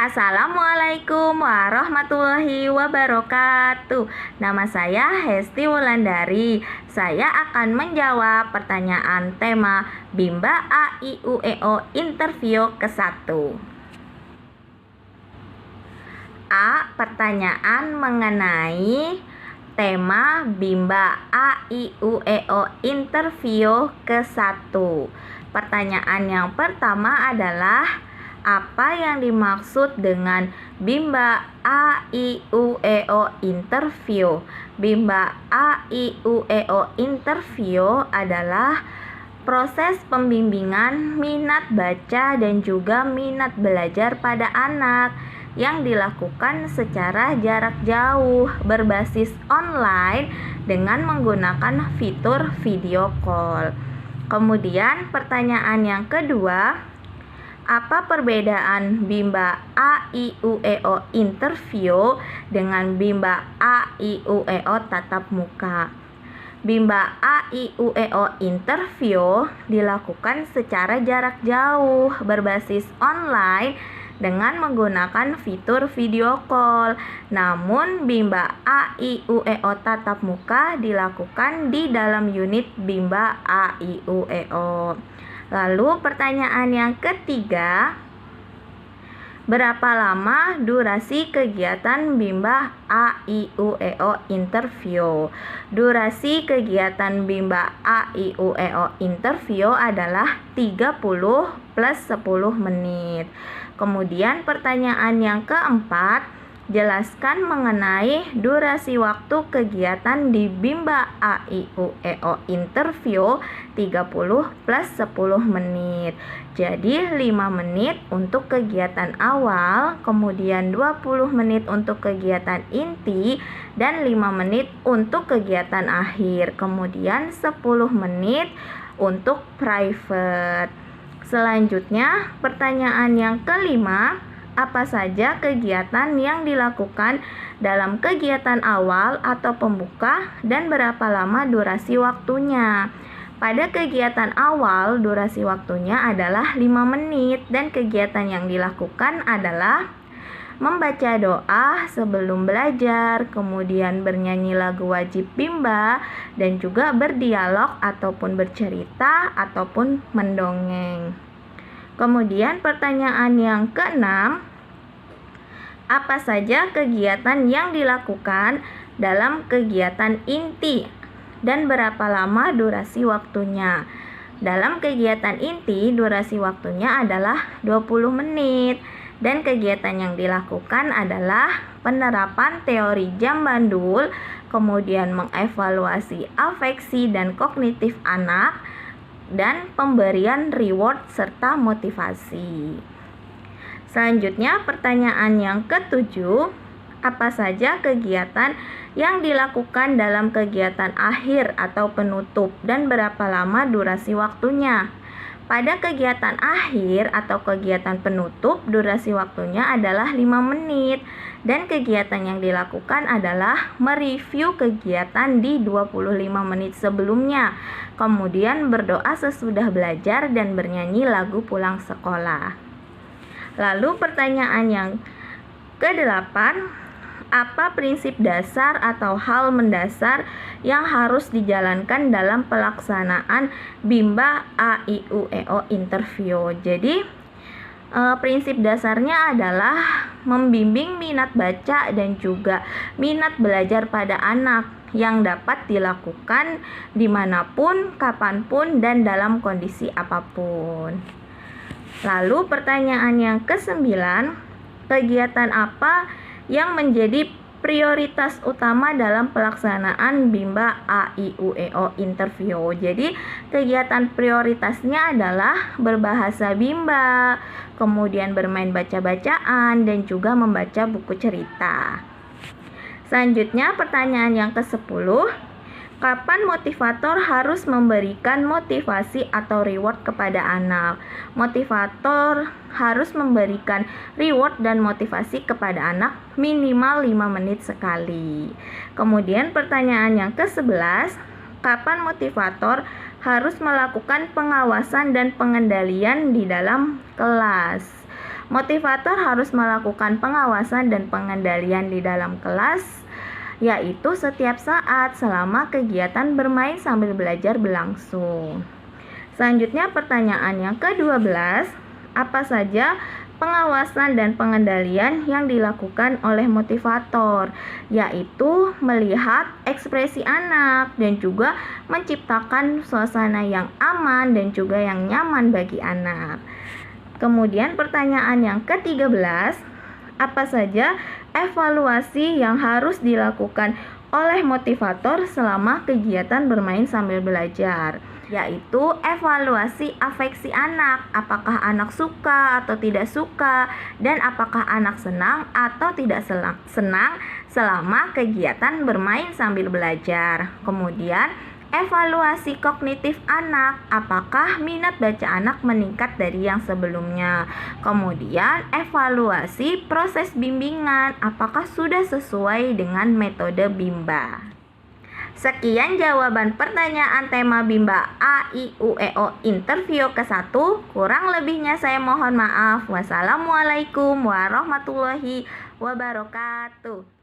Assalamualaikum warahmatullahi wabarakatuh. Nama saya Hesti Wulandari. Saya akan menjawab pertanyaan tema Bimba A I U E O interview ke-1. A. Pertanyaan mengenai tema Bimba A I U E O interview ke-1. Pertanyaan yang pertama adalah, apa yang dimaksud dengan Bimba A I U E O interview? Bimba A I U E O interview adalah proses pembimbingan minat baca dan juga minat belajar pada anak yang dilakukan secara jarak jauh berbasis online dengan menggunakan fitur video call. Kemudian pertanyaan yang kedua, apa perbedaan Bimba A I U E O interview dengan Bimba A I U E O tatap muka? Bimba A I U E O interview dilakukan secara jarak jauh berbasis online dengan menggunakan fitur video call. Namun Bimba A I U E O tatap muka dilakukan di dalam unit Bimba A I U E O. Lalu pertanyaan yang ketiga, berapa lama durasi kegiatan Bimba A I U E O interview? Durasi kegiatan Bimba A I U E O interview adalah 30 plus 10 menit. Kemudian pertanyaan yang keempat, jelaskan mengenai durasi waktu kegiatan di Bimba A I U E O interview 30 plus 10 menit. Jadi 5 menit untuk kegiatan awal, kemudian 20 menit untuk kegiatan inti, dan 5 menit untuk kegiatan akhir. Kemudian 10 menit untuk private. Selanjutnya, pertanyaan yang kelima, apa saja kegiatan yang dilakukan dalam kegiatan awal atau pembuka dan berapa lama durasi waktunya? Pada kegiatan awal, durasi waktunya adalah 5 menit dan kegiatan yang dilakukan adalah membaca doa sebelum belajar, kemudian bernyanyi lagu wajib Bimba, dan juga berdialog ataupun bercerita ataupun mendongeng. Kemudian pertanyaan yang keenam, apa saja kegiatan yang dilakukan dalam kegiatan inti dan berapa lama durasi waktunya? Dalam kegiatan inti, durasi waktunya adalah 20 menit dan kegiatan yang dilakukan adalah penerapan teori jam bandul, kemudian mengevaluasi afeksi dan kognitif anak, dan pemberian reward serta motivasi. Selanjutnya pertanyaan yang ketujuh, apa saja kegiatan yang dilakukan dalam kegiatan akhir atau penutup dan berapa lama durasi waktunya? Pada kegiatan akhir atau kegiatan penutup, durasi waktunya adalah 5 menit dan kegiatan yang dilakukan adalah mereview kegiatan di 25 menit sebelumnya, kemudian berdoa sesudah belajar dan bernyanyi lagu pulang sekolah. Lalu pertanyaan yang ke-8, apa prinsip dasar atau hal mendasar yang harus dijalankan dalam pelaksanaan Bimba A I U E O interview? Jadi prinsip dasarnya adalah membimbing minat baca dan juga minat belajar pada anak yang dapat dilakukan dimanapun, kapanpun, dan dalam kondisi apapun. Lalu pertanyaan yang ke-9, kegiatan apa yang menjadi prioritas utama dalam pelaksanaan Bimba A I U E O interview? Jadi kegiatan prioritasnya adalah berbahasa Bimba, kemudian bermain baca-bacaan, dan juga membaca buku cerita. Selanjutnya pertanyaan yang ke-10, kapan motivator harus memberikan motivasi atau reward kepada anak? Motivator harus memberikan reward dan motivasi kepada anak minimal 5 menit sekali. Kemudian pertanyaan yang ke-11, kapan motivator harus melakukan pengawasan dan pengendalian di dalam kelas? Motivator harus melakukan pengawasan dan pengendalian di dalam kelas, yaitu setiap saat selama kegiatan bermain sambil belajar berlangsung. Selanjutnya pertanyaan yang ke-12, apa saja pengawasan dan pengendalian yang dilakukan oleh motivator, yaitu melihat ekspresi anak dan juga menciptakan suasana yang aman dan juga yang nyaman bagi anak. Kemudian pertanyaan yang ke-13, apa saja evaluasi yang harus dilakukan oleh motivator selama kegiatan bermain sambil belajar, yaitu evaluasi afeksi anak, apakah anak suka atau tidak suka, dan apakah anak senang atau tidak senang selama kegiatan bermain sambil belajar. Kemudian evaluasi kognitif anak, apakah minat baca anak meningkat dari yang sebelumnya. Kemudian evaluasi proses bimbingan, apakah sudah sesuai dengan metode Bimba. Sekian jawaban pertanyaan tema Bimba A, I, U, E, O interview ke-1. Kurang lebihnya saya mohon maaf. Wassalamualaikum warahmatullahi wabarakatuh.